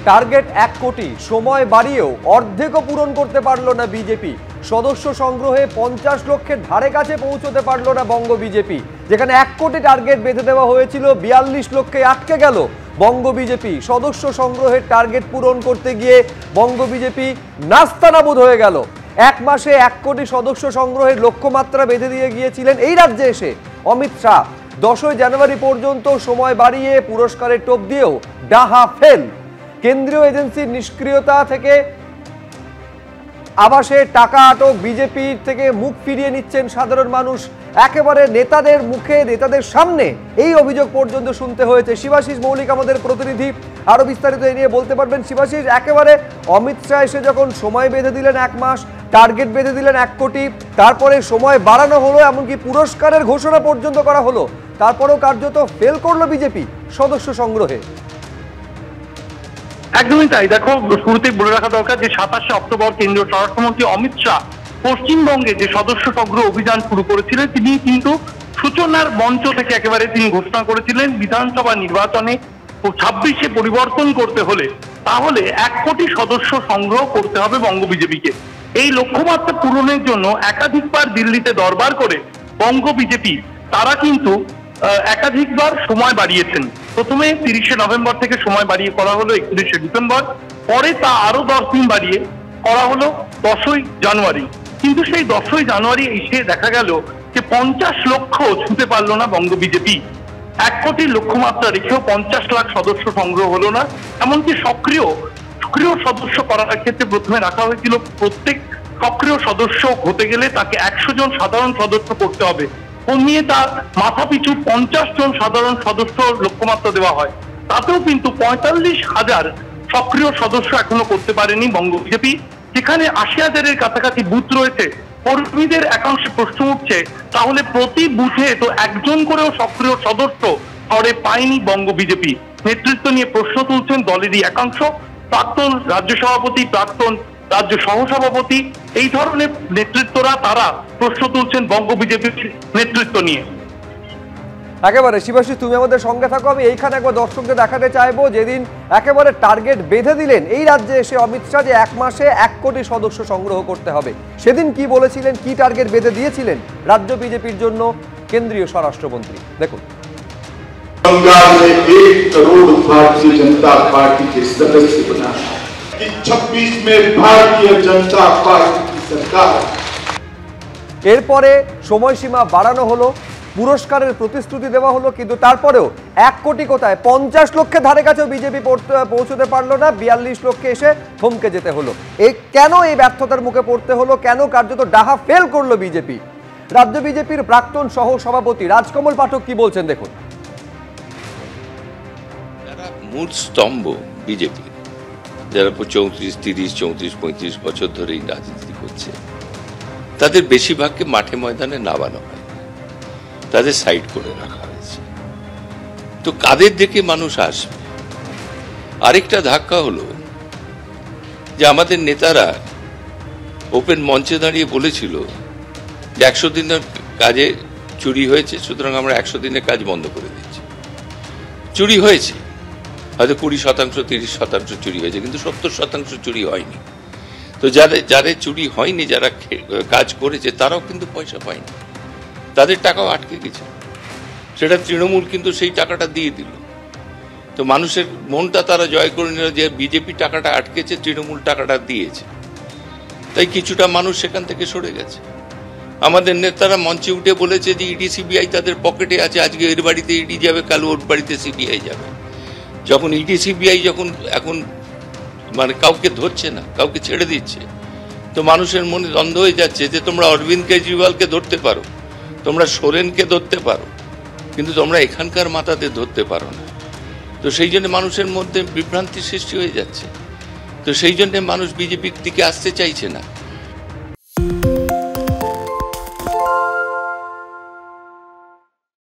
Target 1 কোটি, সময় বাড়িয়েও অর্ধেকও পূরণ করতে পারল না বিজেপি। সদস্য সংগ্রহে 50 লক্ষের ধারে কাছে পৌঁছতে পারল না বঙ্গ বিজেপি। যেখানে 1 কোটি টার্গেট বেঁধে দেওয়া হয়েছিল, 42 লক্ষে আটকে গেল বঙ্গ বিজেপি। সদস্য সংগ্রহের টার্গেট পূরণ করতে গিয়ে বঙ্গ বিজেপি নাস্তানাবুদ হয়ে গেল। 1 মাসে 1 কোটি সদস্য সংগ্রহের লক্ষ্যমাত্রা বেঁধে দিয়ে গিয়েছিলেন এই রাজ্যে এসে অমিত শাহ। 10ই জানুয়ারি পর্যন্ত সময় বাড়িয়ে পুরস্কারের টোপ দিয়েও ডাহা ফেল। কেন্দ্রীয় এজেন্সির নিষ্ক্রিয়তা থেকে আবাসে টাকা আটক, বিজেপির থেকে মুখ ফিরিয়ে নিচ্ছেন সাধারণ মানুষ। একেবারে নেতাদের মুখে, নেতাদের সামনে এই অভিযোগ পর্যন্ত শুনতে হয়েছে। শিবাশিস মৌলিক আমাদের প্রতিনিধি আরো বিস্তারিত এই নিয়ে বলতে পারবেন। শিবাশিস, একেবারে অমিত শাহ এসে যখন সময় বেঁধে দিলেন 1 মাস, টার্গেট বেঁধে দিলেন 1 কোটি, তারপরে সময় বাড়ানো হলো, এমনকি পুরস্কারের ঘোষণা পর্যন্ত করা হলো, তারপরেও কার্যত ফেল করলো বিজেপি সদস্য সংগ্রহে। একদমই তাই। দেখো, শুরুতেই বলে রাখা দরকার যে 27শে অক্টোবর কেন্দ্রীয় স্বরাষ্ট্রমন্ত্রী অমিত শাহ পশ্চিমবঙ্গে যে সদস্য সংগ্রহ অভিযান শুরু করেছিলেন, তিনি কিন্তু সূচনার মঞ্চ থেকে একেবারে তিনি ঘোষণা করেছিলেন বিধানসভা নির্বাচনে 26-এ পরিবর্তন করতে হলে তাহলে 1 কোটি সদস্য সংগ্রহ করতে হবে বঙ্গ বিজেপিকে। এই লক্ষ্যমাত্রা পূরণের জন্য একাধিকবার দিল্লিতে দরবার করে বঙ্গ বিজেপি তারা কিন্তু একাধিকবার সময় বাড়িয়েছেন। প্রথমে 30শে নভেম্বর থেকে সময় বাড়িয়ে করা হলো 31শে ডিসেম্বর, পরে তা আরো 10 দিন বাড়িয়ে করা হলো 10ই জানুয়ারি। কিন্তু সেই 10ই জানুয়ারি এসে দেখা গেল যে 50 লক্ষ ছুঁতে পারলো না বঙ্গ বিজেপি। 1 কোটির লক্ষ্যমাত্রা রেখেও 50 লাখ সদস্য সংগ্রহ হলো না। এমনকি সক্রিয় সদস্য করার ক্ষেত্রে প্রথমে রাখা হয়েছিল প্রত্যেক সক্রিয় সদস্য হতে গেলে তাকে 100 জন সাধারণ সদস্য করতে হবে, কমিয়ে তার মাথা পিছু 50 জন সাধারণ সদস্য লক্ষ্যমাত্রা দেওয়া হয়। তাতেও কিন্তু 45,000 সক্রিয় সদস্য এখনো করতে পারেনি বঙ্গ বিজেপি। যেখানে 80,000-এর কাছাকাছি বুথ রয়েছে, কর্মীদের একাংশে প্রশ্ন উঠছে তাহলে প্রতি বুথে তো 1 জন করেও সক্রিয় সদস্য শহরে পায়নি বঙ্গ বিজেপি। নেতৃত্ব নিয়ে প্রশ্ন তুলছেন দলেরই একাংশ, প্রাক্তন রাজ্য সভাপতি, প্রাক্তন রাজ্য সহসভাপতি, এই ধরনের নেতৃত্বরা তারা প্রশ্ন তুলছেন বঙ্গ বিজেপির নেতৃত্ব নিয়ে। একেবারে শিবাশিস, তুমি আমাদের সঙ্গে থাকো। আমি এইখানে একবার দর্শকদের দেখাতে চাইবো যেদিন একেবারে টার্গেট বেঁধে দিলেন এই রাজ্যে এসে অমিত শাহ যে 1 মাসে 1 কোটি সদস্য সংগ্রহ করতে হবে, সেদিন কি বলেছিলেন, কি টার্গেট বেঁধে দিয়েছিলেন রাজ্য বিজেপির জন্য কেন্দ্রীয় স্বরাষ্ট্রমন্ত্রী। দেখুন, बंगाल में 1 करोड़ भारतीय जनता पार्टी के सदस्य बना कि 26 में भारतीय जनता पार्टी की सरकार। এরপরে সময়সীমা বাড়ানো হলো, পুরস্কারের প্রতিশ্রুতি দেওয়া হলো, কিন্তু তারপরেও 1 কোটি কোথায়, 50 লক্ষের ধারে কাছেও বিজেপি পৌঁছতে পারলো না। 42 লক্ষে এসে থমকে যেতে হলো। কেন এই ব্যর্থতার মুখে পড়তে হলো? কেন কার্যত ডাহা ফেল করলো বিজেপি? রাজ্য বিজেপির প্রাক্তন সহ সভাপতি রাজকমল পাঠক কি বলছেন দেখুন। যারা মূল স্তম্ভ বিজেপি, যারা 34, 30, 34, 35 বছর ধরেই রাজনীতি করছে, তাদের বেশিরভাগকে মাঠে ময়দানে নামানো হয়, তাদের সাইড করে রাখা হয়েছে। তো কাদের দেখে মানুষ আসবে? আরেকটা ধাক্কা হলো যে আমাদের নেতারা ওপেন মঞ্চে দাঁড়িয়ে বলেছিল যে 100 দিনের কাজে চুরি হয়েছে, সুতরাং আমরা 100 দিনের কাজ বন্ধ করে দিচ্ছি। চুরি হয়েছে হয়তো 20%, 30% চুরি হয়েছে, কিন্তু 70% চুরি হয়নি। তো যাদের চুরি হয়নি, যারা কাজ করেছে, তারাও কিন্তু পয়সা পায়নি, তাদের টাকাও আটকে গেছে। সেটা তৃণমূল কিন্তু সেই টাকাটা দিয়ে দিল। তো মানুষের মনটা তারা জয় করে নিল যে বিজেপি টাকাটা আটকেছে, তৃণমূল টাকাটা দিয়েছে। তাই কিছুটা মানুষ সেখান থেকে সরে গেছে। আমাদের নেতারা মঞ্চে উঠে বলেছে যে ইডি সিবিআই তাদের পকেটে আছে, আজকে এর বাড়িতে ইডি যাবে, কাল ওর বাড়িতে সিবিআই যাবে। যখন ইডি সিবিআই যখন এখন মানে কাউকে ধরছে না, কাউকে ছেড়ে দিচ্ছে, তো মানুষের মনে দ্বন্দ্ব হয়ে যাচ্ছে যে তোমরা অরবিন্দ কেজরিওয়ালকে ধরতে পারো, তোমরা সোরেনকে ধরতে পারো, কিন্তু তোমরা এখানকার মাথাতে ধরতে পারো না। তো সেই জন্য মানুষের মধ্যে বিভ্রান্তি সৃষ্টি হয়ে যাচ্ছে। তো সেই জন্য মানুষ বিজেপির দিকে আসতে চাইছে না।